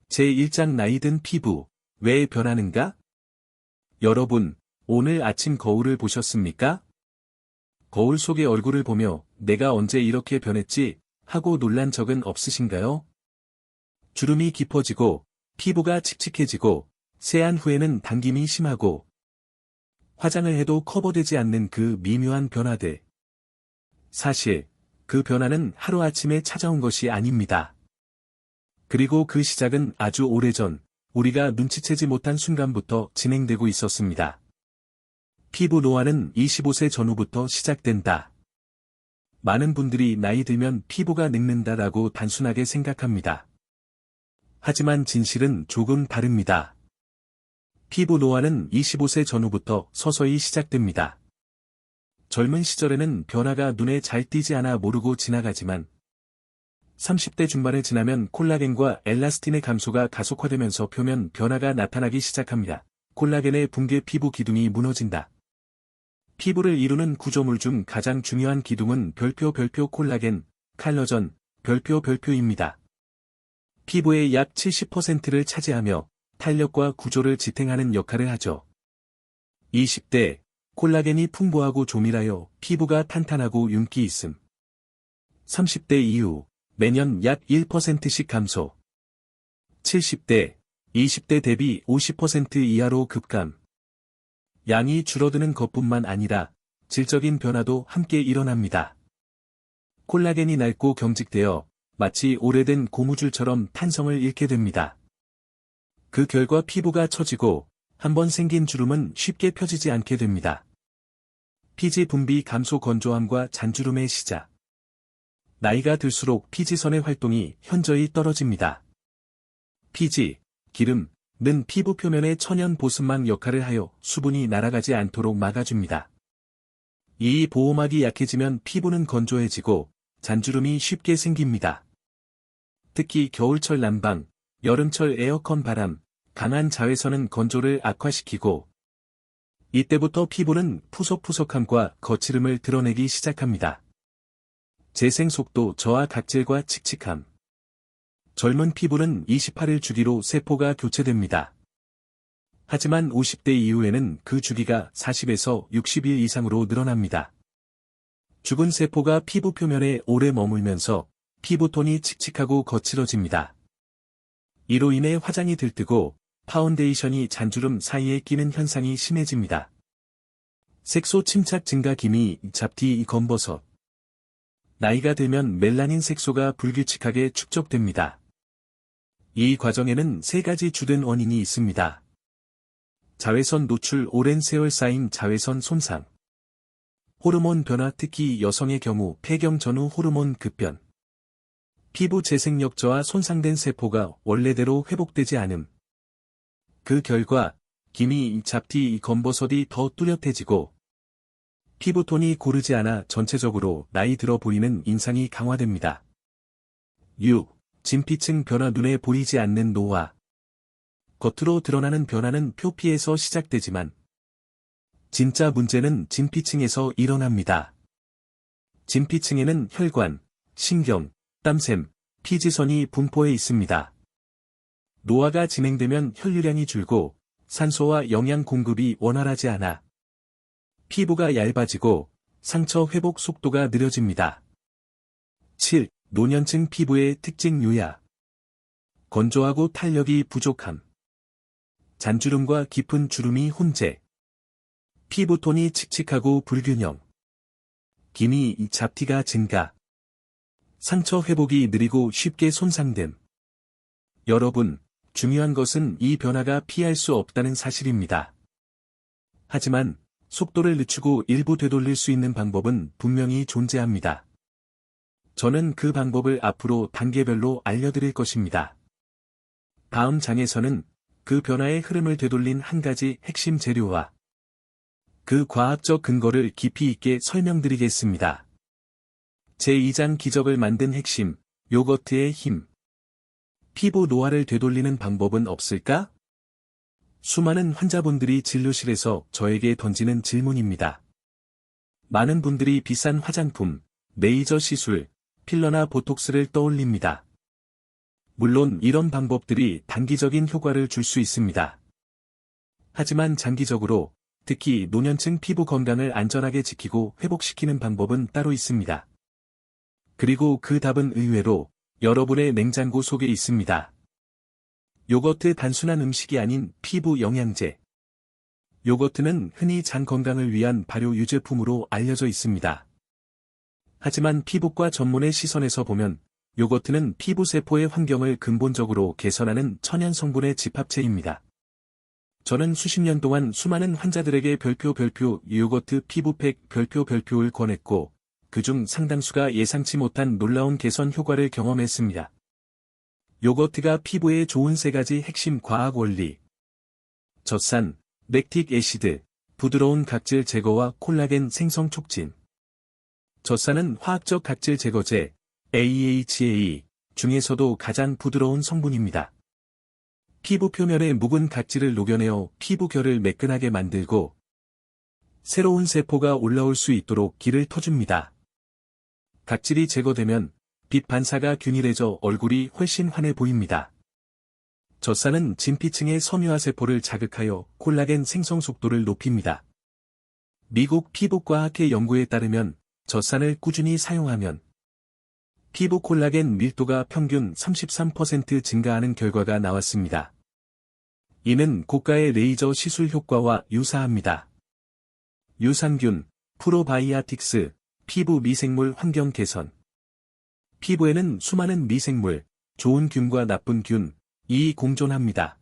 제1장 나이든 피부, 왜 변하는가? 여러분, 오늘 아침 거울을 보셨습니까? 거울 속의 얼굴을 보며 내가 언제 이렇게 변했지? 하고 놀란 적은 없으신가요? 주름이 깊어지고, 피부가 칙칙해지고, 세안 후에는 당김이 심하고, 화장을 해도 커버되지 않는 그 미묘한 변화들. 사실, 그 변화는 하루아침에 찾아온 것이 아닙니다. 그리고 그 시작은 아주 오래전, 우리가 눈치채지 못한 순간부터 진행되고 있었습니다. 피부 노화는 25세 전후부터 시작된다. 많은 분들이 나이 들면 피부가 늙는다라고 단순하게 생각합니다. 하지만 진실은 조금 다릅니다. 피부 노화는 25세 전후부터 서서히 시작됩니다. 젊은 시절에는 변화가 눈에 잘 띄지 않아 모르고 지나가지만 30대 중반을 지나면 콜라겐과 엘라스틴의 감소가 가속화되면서 표면 변화가 나타나기 시작합니다. 콜라겐의 붕괴 피부 기둥이 무너진다. 피부를 이루는 구조물 중 가장 중요한 기둥은 별표 콜라겐, 칼라전, 별표입니다. 피부의 약 70%를 차지하며 탄력과 구조를 지탱하는 역할을 하죠. 20대, 콜라겐이 풍부하고 조밀하여 피부가 탄탄하고 윤기 있음. 30대 이후, 매년 약 1%씩 감소. 70대, 20대 대비 50% 이하로 급감. 양이 줄어드는 것뿐만 아니라 질적인 변화도 함께 일어납니다. 콜라겐이 낡고 경직되어 마치 오래된 고무줄처럼 탄성을 잃게 됩니다. 그 결과 피부가 처지고 한번 생긴 주름은 쉽게 펴지지 않게 됩니다. 피지 분비 감소 건조함과 잔주름의 시작. 나이가 들수록 피지선의 활동이 현저히 떨어집니다. 피지, 기름, 는 피부 표면의 천연 보습막 역할을 하여 수분이 날아가지 않도록 막아줍니다. 이 보호막이 약해지면 피부는 건조해지고 잔주름이 쉽게 생깁니다. 특히 겨울철 난방, 여름철 에어컨 바람, 강한 자외선은 건조를 악화시키고 이때부터 피부는 푸석푸석함과 거칠음을 드러내기 시작합니다. 재생 속도 저하 각질과 칙칙함. 젊은 피부는 28일 주기로 세포가 교체됩니다. 하지만 50대 이후에는 그 주기가 40에서 60일 이상으로 늘어납니다. 죽은 세포가 피부 표면에 오래 머물면서 피부톤이 칙칙하고 거칠어집니다. 이로 인해 화장이 들뜨고 파운데이션이 잔주름 사이에 끼는 현상이 심해집니다. 색소 침착 증가 기미 잡티 검버섯. 나이가 들면 멜라닌 색소가 불규칙하게 축적됩니다. 이 과정에는 세 가지 주된 원인이 있습니다. 자외선 노출 오랜 세월 쌓인 자외선 손상. 호르몬 변화 특히 여성의 경우 폐경 전후 호르몬 급변. 피부 재생력 저하 손상된 세포가 원래대로 회복되지 않음. 그 결과 기미, 잡티, 검버섯이 더 뚜렷해지고 피부톤이 고르지 않아 전체적으로 나이 들어 보이는 인상이 강화됩니다. 6. 진피층 변화 눈에 보이지 않는 노화. 겉으로 드러나는 변화는 표피에서 시작되지만 진짜 문제는 진피층에서 일어납니다. 진피층에는 혈관, 신경, 땀샘, 피지선이 분포해 있습니다. 노화가 진행되면 혈류량이 줄고 산소와 영양 공급이 원활하지 않아 피부가 얇아지고 상처 회복 속도가 느려집니다. 7. 노년층 피부의 특징 요약. 건조하고 탄력이 부족함. 잔주름과 깊은 주름이 혼재. 피부톤이 칙칙하고 불균형. 기미, 잡티가 증가. 상처 회복이 느리고 쉽게 손상됨. 여러분, 중요한 것은 이 변화가 피할 수 없다는 사실입니다. 하지만 속도를 늦추고 일부 되돌릴 수 있는 방법은 분명히 존재합니다. 저는 그 방법을 앞으로 단계별로 알려드릴 것입니다. 다음 장에서는 그 변화의 흐름을 되돌린 한 가지 핵심 재료와 그 과학적 근거를 깊이 있게 설명드리겠습니다. 제2장 기적을 만든 핵심, 요거트의 힘. 피부 노화를 되돌리는 방법은 없을까? 수많은 환자분들이 진료실에서 저에게 던지는 질문입니다. 많은 분들이 비싼 화장품, 레이저 시술, 필러나 보톡스를 떠올립니다. 물론 이런 방법들이 단기적인 효과를 줄 수 있습니다. 하지만 장기적으로 특히 노년층 피부 건강을 안전하게 지키고 회복시키는 방법은 따로 있습니다. 그리고 그 답은 의외로 여러분의 냉장고 속에 있습니다. 요거트 단순한 음식이 아닌 피부 영양제. 요거트는 흔히 장 건강을 위한 발효 유제품으로 알려져 있습니다. 하지만 피부과 전문의 시선에서 보면 요거트는 피부 세포의 환경을 근본적으로 개선하는 천연 성분의 집합체입니다. 저는 수십 년 동안 수많은 환자들에게 별표 요거트 피부팩 별표를 권했고 그중 상당수가 예상치 못한 놀라운 개선 효과를 경험했습니다. 요거트가 피부에 좋은 세 가지 핵심 과학 원리. 젖산, 렉틱 애시드, 부드러운 각질 제거와 콜라겐 생성 촉진. 젖산은 화학적 각질 제거제, AHA 중에서도 가장 부드러운 성분입니다. 피부 표면에 묵은 각질을 녹여내어 피부결을 매끈하게 만들고 새로운 세포가 올라올 수 있도록 길을 터줍니다. 각질이 제거되면 빛 반사가 균일해져 얼굴이 훨씬 환해 보입니다. 젖산은 진피층의 섬유화세포를 자극하여 콜라겐 생성 속도를 높입니다. 미국 피부과학회 연구에 따르면 젖산을 꾸준히 사용하면 피부 콜라겐 밀도가 평균 33% 증가하는 결과가 나왔습니다. 이는 고가의 레이저 시술 효과와 유사합니다. 유산균, 프로바이아틱스, 피부 미생물 환경 개선. 피부에는 수많은 미생물, 좋은 균과 나쁜 균이 공존합니다.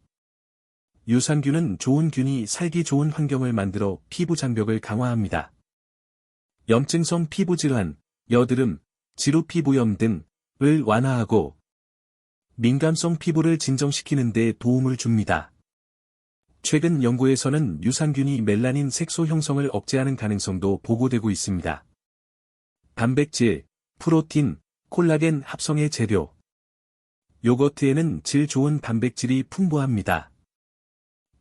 유산균은 좋은 균이 살기 좋은 환경을 만들어 피부 장벽을 강화합니다. 염증성 피부질환, 여드름, 지루 피부염 등을 완화하고 민감성 피부를 진정시키는 데 도움을 줍니다. 최근 연구에서는 유산균이 멜라닌 색소 형성을 억제하는 가능성도 보고되고 있습니다. 단백질, 프로틴, 콜라겐 합성의 재료. 요거트에는 질 좋은 단백질이 풍부합니다.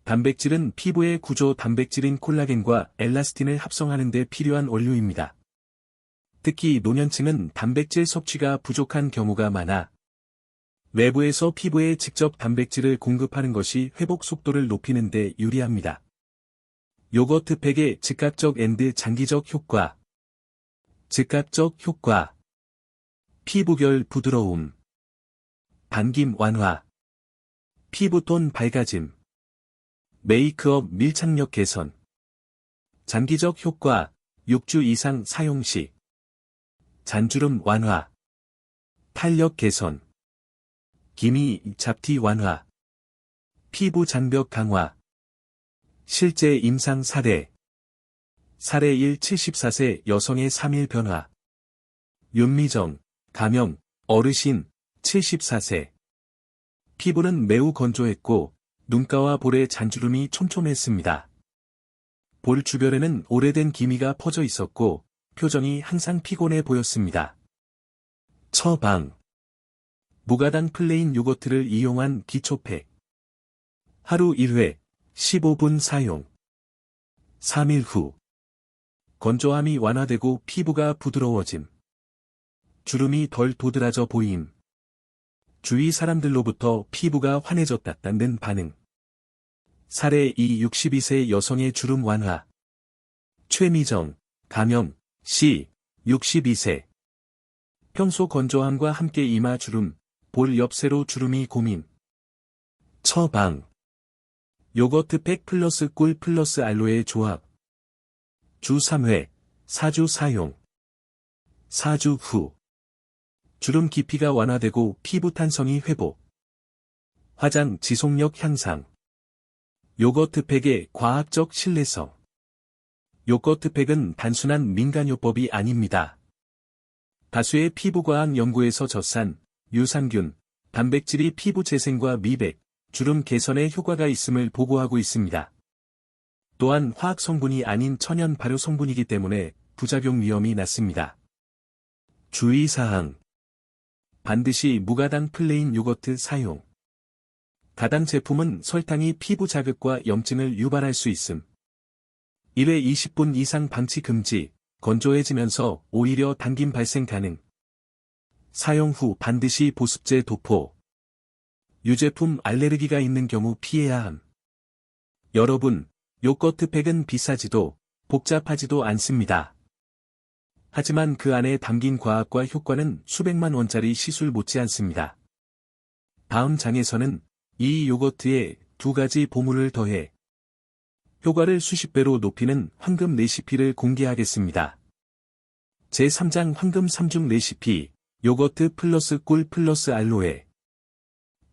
단백질은 피부의 구조 단백질인 콜라겐과 엘라스틴을 합성하는 데 필요한 원료입니다. 특히 노년층은 단백질 섭취가 부족한 경우가 많아 외부에서 피부에 직접 단백질을 공급하는 것이 회복 속도를 높이는 데 유리합니다. 요거트 팩의 즉각적 앤드 장기적 효과. 즉각적 효과. 피부결 부드러움. 반김 완화. 피부톤 밝아짐. 메이크업 밀착력 개선. 장기적 효과. 6주 이상 사용 시. 잔주름 완화. 탄력 개선. 기미 잡티 완화. 피부 장벽 강화. 실제 임상 사례. 사례 1 74세 여성의 3일 변화. 윤미정, 가명, 어르신, 74세. 피부는 매우 건조했고 눈가와 볼에 잔주름이 촘촘했습니다. 볼 주변에는 오래된 기미가 퍼져 있었고 표정이 항상 피곤해 보였습니다. 처방. 무가당 플레인 요거트를 이용한 기초팩. 하루 1회, 15분 사용. 3일 후. 건조함이 완화되고 피부가 부드러워짐. 주름이 덜 도드라져 보임. 주위 사람들로부터 피부가 환해졌다는 반응. 사례 2 62세 여성의 주름 완화. 최미정, 가명, 씨, 62세. 평소 건조함과 함께 이마 주름, 볼 옆 세로 주름이 고민. 처방. 요거트 팩 플러스 꿀 플러스 알로에 조합. 주 3회, 4주 사용. 4주 후. 주름 깊이가 완화되고 피부 탄성이 회복. 화장 지속력 향상. 요거트 팩의 과학적 신뢰성. 요거트 팩은 단순한 민간요법이 아닙니다. 다수의 피부과학 연구에서 젖산, 유산균, 단백질이 피부 재생과 미백, 주름 개선에 효과가 있음을 보고하고 있습니다. 또한 화학 성분이 아닌 천연 발효 성분이기 때문에 부작용 위험이 낮습니다. 주의사항. 반드시 무가당 플레인 요거트 사용. 가당 제품은 설탕이 피부 자극과 염증을 유발할 수 있음. 1회 20분 이상 방치 금지, 건조해지면서 오히려 당김 발생 가능. 사용 후 반드시 보습제 도포. 유제품 알레르기가 있는 경우 피해야 함. 여러분, 요거트팩은 비싸지도 복잡하지도 않습니다. 하지만 그 안에 담긴 과학과 효과는 수백만 원짜리 시술 못지않습니다. 다음 장에서는 이 요거트에 두 가지 보물을 더해 효과를 수십 배로 높이는 황금 레시피를 공개하겠습니다. 제3장 황금 3중 레시피, 요거트 플러스 꿀 플러스 알로에.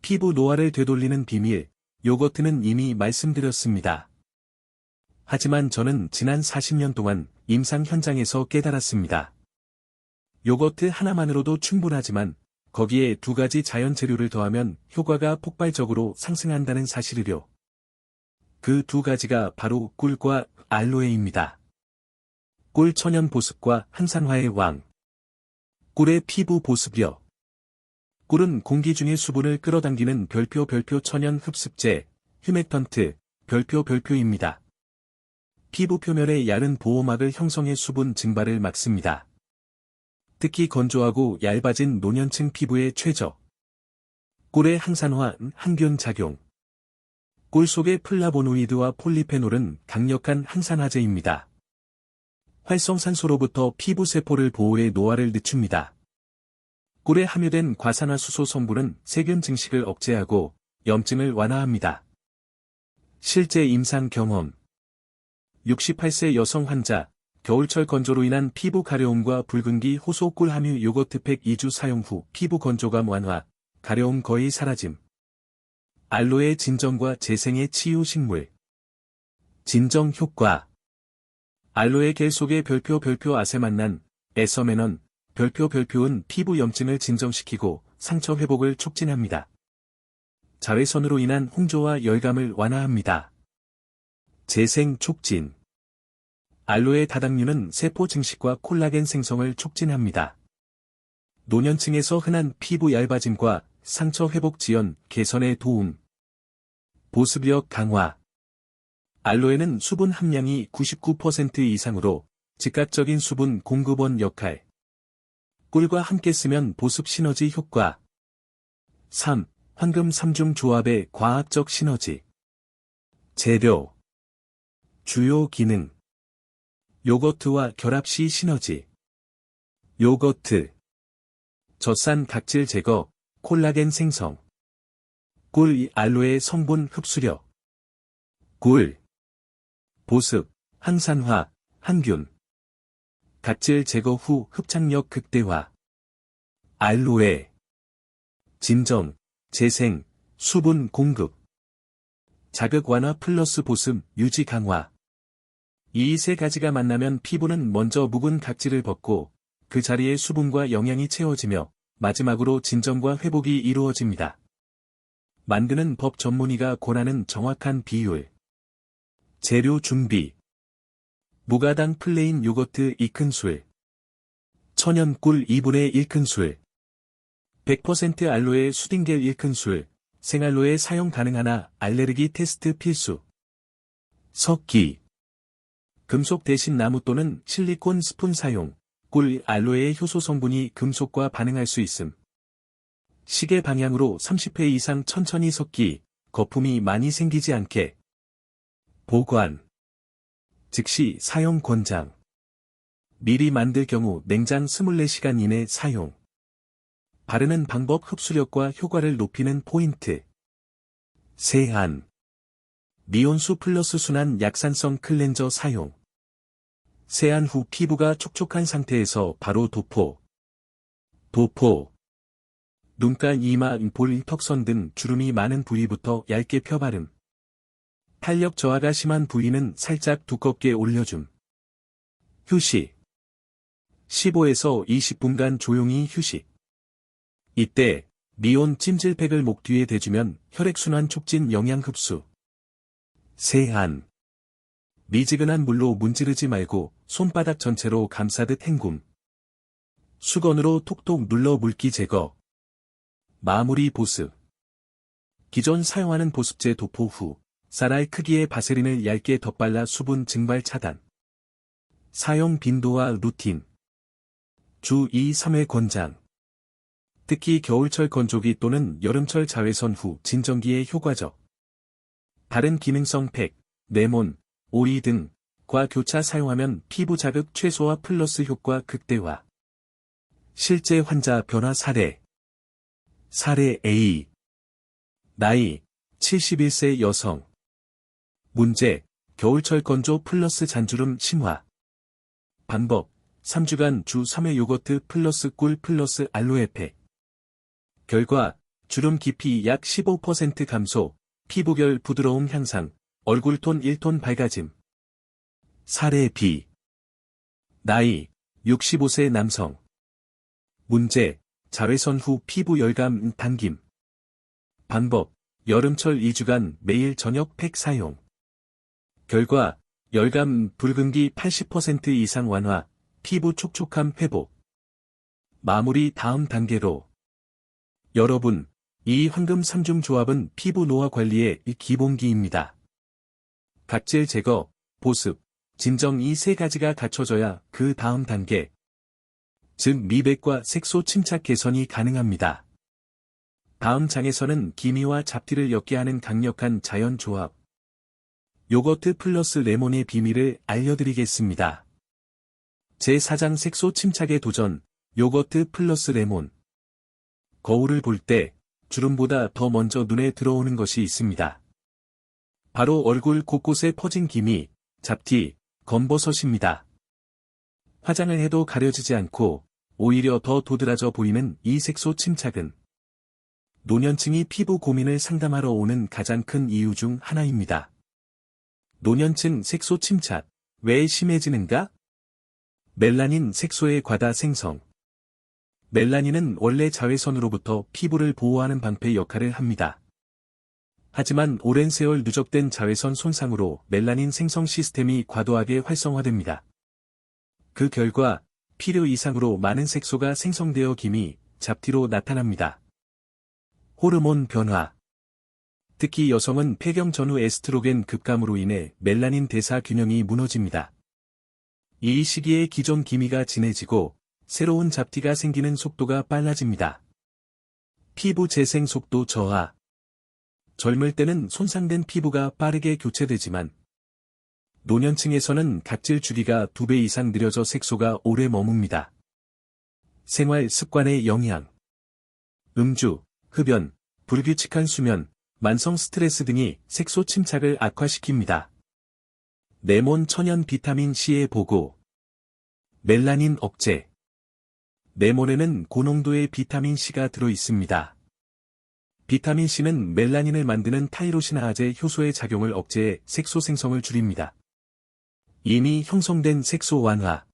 피부 노화를 되돌리는 비밀, 요거트는 이미 말씀드렸습니다. 하지만 저는 지난 40년 동안 임상 현장에서 깨달았습니다. 요거트 하나만으로도 충분하지만 거기에 두 가지 자연 재료를 더하면 효과가 폭발적으로 상승한다는 사실을요. 그 두 가지가 바로 꿀과 알로에입니다. 꿀 천연 보습과 항산화의 왕. 꿀의 피부 보습력. 꿀은 공기 중의 수분을 끌어당기는 별표 천연 흡습제, 휴맥턴트, 별표입니다. 피부 표면의 얇은 보호막을 형성해 수분 증발을 막습니다. 특히 건조하고 얇아진 노년층 피부에 최적. 꿀의 항산화, 항균 작용. 꿀 속의 플라보노이드와 폴리페놀은 강력한 항산화제입니다. 활성산소로부터 피부 세포를 보호해 노화를 늦춥니다. 꿀에 함유된 과산화수소 성분은 세균 증식을 억제하고 염증을 완화합니다. 실제 임상 경험. 68세 여성 환자, 겨울철 건조로 인한 피부 가려움과 붉은기 호소 꿀 함유 요거트팩 2주 사용 후 피부 건조감 완화, 가려움 거의 사라짐. 알로에 진정과 재생의 치유 식물. 진정 효과. 알로에 겔 속의 별표 아세만난, 에서메넌, 별표은 피부 염증을 진정시키고 상처 회복을 촉진합니다. 자외선으로 인한 홍조와 열감을 완화합니다. 재생 촉진. 알로에 다당류는 세포 증식과 콜라겐 생성을 촉진합니다. 노년층에서 흔한 피부 얇아짐과 상처 회복 지연, 개선에 도움. 보습력 강화. 알로에는 수분 함량이 99% 이상으로 즉각적인 수분 공급원 역할. 꿀과 함께 쓰면 보습 시너지 효과. 3. 황금 3중 조합의 과학적 시너지. 재료. 주요 기능. 요거트와 결합 시 시너지. 요거트. 젖산 각질 제거, 콜라겐 생성. 꿀 알로에 성분 흡수력. 꿀. 보습, 항산화, 항균. 각질 제거 후 흡착력 극대화. 알로에. 진정, 재생, 수분 공급. 자극 완화 플러스 보습, 유지 강화. 이 세 가지가 만나면 피부는 먼저 묵은 각질을 벗고 그 자리에 수분과 영양이 채워지며 마지막으로 진정과 회복이 이루어집니다. 만드는 법 전문의가 권하는 정확한 비율. 재료 준비. 무가당 플레인 요거트 2큰술. 천연 꿀 2분의 1큰술. 100% 알로에 수딩겔 1큰술. 생알로에 사용 가능하나 알레르기 테스트 필수. 섞기. 금속 대신 나무 또는 실리콘 스푼 사용. 꿀 알로에의 효소 성분이 금속과 반응할 수 있음. 시계 방향으로 30회 이상 천천히 섞기. 거품이 많이 생기지 않게. 보관. 즉시 사용 권장. 미리 만들 경우 냉장 24시간 이내 사용. 바르는 방법 흡수력과 효과를 높이는 포인트. 세안. 미온수 플러스 순한 약산성 클렌저 사용. 세안 후 피부가 촉촉한 상태에서 바로 도포. 눈가, 이마, 볼, 턱선 등 주름이 많은 부위부터 얇게 펴바름. 탄력 저하가 심한 부위는 살짝 두껍게 올려줌. 휴식. 15에서 20분간 조용히 휴식. 이때 미온 찜질팩을 목 뒤에 대주면 혈액순환 촉진 영양 흡수. 세안. 미지근한 물로 문지르지 말고 손바닥 전체로 감싸듯 헹굼. 수건으로 톡톡 눌러 물기 제거. 마무리 보습. 기존 사용하는 보습제 도포 후 쌀알 크기의 바세린을 얇게 덧발라 수분 증발 차단. 사용 빈도와 루틴. 주 2-3회 권장. 특히 겨울철 건조기 또는 여름철 자외선 후 진정기에 효과적. 다른 기능성 팩, 레몬, 오리 등과 교차 사용하면 피부 자극 최소화 플러스 효과 극대화. 실제 환자 변화 사례. 사례 A. 나이 71세 여성. 문제, 겨울철 건조 플러스 잔주름 심화. 방법, 3주간 주 3회 요거트 플러스 꿀 플러스 알로에 팩. 결과, 주름 깊이 약 15% 감소, 피부결 부드러움 향상, 얼굴톤 1톤 밝아짐. 사례 B. 나이 65세 남성. 문제, 자외선 후 피부 열감 당김. 방법, 여름철 2주간 매일 저녁 팩 사용. 결과, 열감 붉은기 80% 이상 완화, 피부 촉촉함 회복. 마무리 다음 단계로. 여러분, 이 황금 3중 조합은 피부 노화 관리의 기본기입니다. 각질 제거, 보습, 진정 이 세 가지가 갖춰져야 그 다음 단계, 즉 미백과 색소 침착 개선이 가능합니다. 다음 장에서는 기미와 잡티를 엮게 하는 강력한 자연 조합, 요거트 플러스 레몬의 비밀을 알려드리겠습니다. 제4장 색소 침착의 도전, 요거트 플러스 레몬. 거울을 볼 때 주름보다 더 먼저 눈에 들어오는 것이 있습니다. 바로 얼굴 곳곳에 퍼진 기미, 잡티, 검버섯입니다. 화장을 해도 가려지지 않고 오히려 더 도드라져 보이는 이 색소 침착은 노년층이 피부 고민을 상담하러 오는 가장 큰 이유 중 하나입니다. 노년층 색소 침착, 왜 심해지는가? 멜라닌 색소의 과다 생성. 멜라닌은 원래 자외선으로부터 피부를 보호하는 방패 역할을 합니다. 하지만 오랜 세월 누적된 자외선 손상으로 멜라닌 생성 시스템이 과도하게 활성화됩니다. 그 결과 필요 이상으로 많은 색소가 생성되어 기미, 잡티로 나타납니다. 호르몬 변화. 특히 여성은 폐경 전후 에스트로겐 급감으로 인해 멜라닌 대사 균형이 무너집니다. 이 시기에 기존 기미가 진해지고 새로운 잡티가 생기는 속도가 빨라집니다. 피부 재생 속도 저하. 젊을 때는 손상된 피부가 빠르게 교체되지만 노년층에서는 각질 주기가 2배 이상 느려져 색소가 오래 머뭅니다. 생활 습관의 영향. 음주, 흡연, 불규칙한 수면, 만성 스트레스 등이 색소 침착을 악화시킵니다. 레몬 천연 비타민 C의 보고. 멜라닌 억제. 레몬에는 고농도의 비타민 C가 들어 있습니다. 비타민 C는 멜라닌을 만드는 타이로시나아제 효소의 작용을 억제해 색소 생성을 줄입니다. 이미 형성된 색소 완화.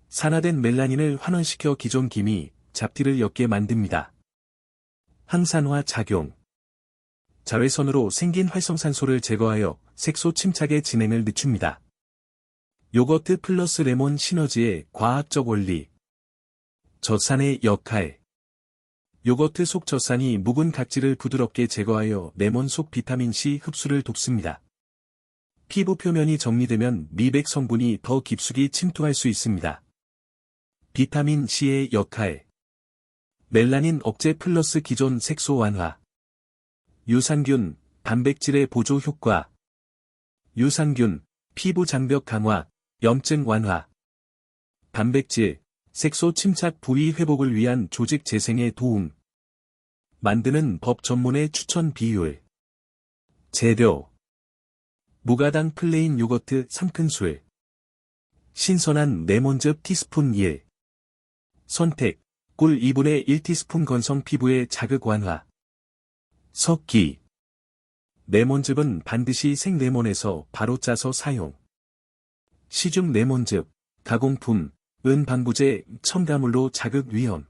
산화된 멜라닌을 환원시켜 기존 기미, 잡티를 옅게 만듭니다. 항산화 작용. 자외선으로 생긴 활성산소를 제거하여 색소 침착의 진행을 늦춥니다. 요거트 플러스 레몬 시너지의 과학적 원리. 젖산의 역할. 요거트 속 젖산이 묵은 각질을 부드럽게 제거하여 레몬 속 비타민 C 흡수를 돕습니다. 피부 표면이 정리되면 미백 성분이 더 깊숙이 침투할 수 있습니다. 비타민 C의 역할. 멜라닌 억제 플러스 기존 색소 완화. 유산균, 단백질의 보조 효과. 유산균, 피부 장벽 강화, 염증 완화. 단백질, 색소 침착 부위 회복을 위한 조직 재생에 도움. 만드는 법 전문의 추천 비율. 재료. 무가당 플레인 요거트 3큰술. 신선한 레몬즙 티스푼 1. 선택, 꿀 2분의 1티스푼 건성 피부의 자극 완화. 섞기. 레몬즙은 반드시 생레몬에서 바로 짜서 사용. 시중 레몬즙, 가공품, 은방부제, 첨가물로 자극 위험.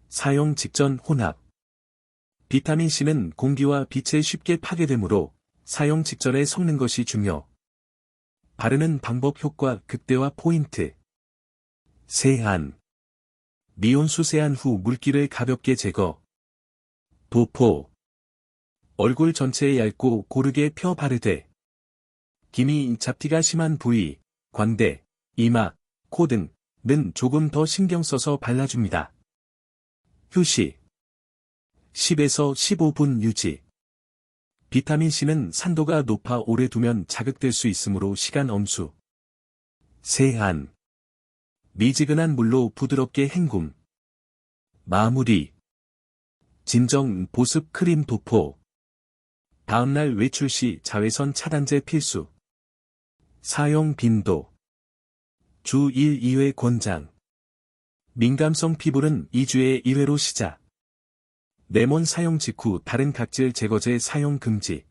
사용 직전 혼합. 비타민C는 공기와 빛에 쉽게 파괴되므로 사용 직전에 섞는 것이 중요. 바르는 방법 효과 극대화 포인트. 세안. 미온수 세안 후 물기를 가볍게 제거. 도포. 얼굴 전체에 얇고 고르게 펴 바르되. 기미, 잡티가 심한 부위, 광대, 이마, 코 등은 조금 더 신경 써서 발라줍니다. 휴식. 10에서 15분 유지. 비타민C는 산도가 높아 오래 두면 자극될 수 있으므로 시간 엄수. 세안. 미지근한 물로 부드럽게 헹굼. 마무리. 진정 보습 크림 도포. 다음날 외출 시 자외선 차단제 필수. 사용 빈도. 주 1, 2회 권장. 민감성 피부는 2주에 1회로 시작. 레몬 사용 직후 다른 각질 제거제 사용 금지.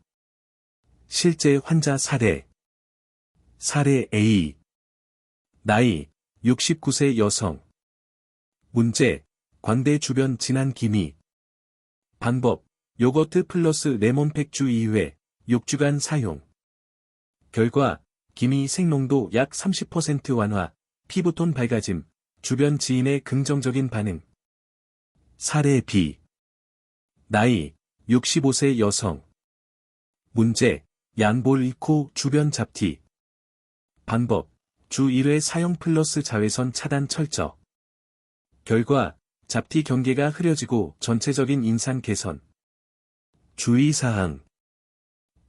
실제 환자 사례. 사례 A. 나이 69세 여성. 문제, 광대 주변 진한 기미. 방법, 요거트 플러스 레몬팩 주 2회, 6주간 사용. 결과, 기미 생농도 약 30% 완화, 피부톤 밝아짐, 주변 지인의 긍정적인 반응. 사례 B. 나이 65세 여성. 문제, 양볼 잃고 주변 잡티. 방법, 주 1회 사용 플러스 자외선 차단 철저. 결과, 잡티 경계가 흐려지고 전체적인 인상 개선. 주의사항.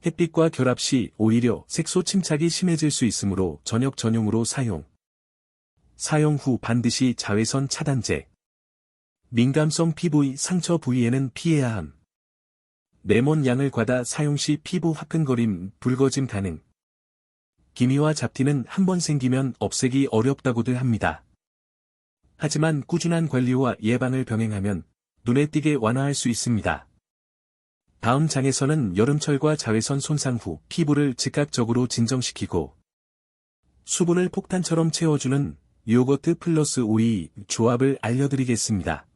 햇빛과 결합 시 오히려 색소 침착이 심해질 수 있으므로 저녁 전용으로 사용. 사용 후 반드시 자외선 차단제. 민감성 피부의 상처 부위에는 피해야 함. 레몬 양을 과다 사용 시 피부 화끈거림, 붉어짐 가능. 기미와 잡티는 한 번 생기면 없애기 어렵다고들 합니다. 하지만 꾸준한 관리와 예방을 병행하면 눈에 띄게 완화할 수 있습니다. 다음 장에서는 여름철과 자외선 손상 후 피부를 즉각적으로 진정시키고 수분을 폭탄처럼 채워주는 요거트 플러스 오이 조합을 알려드리겠습니다.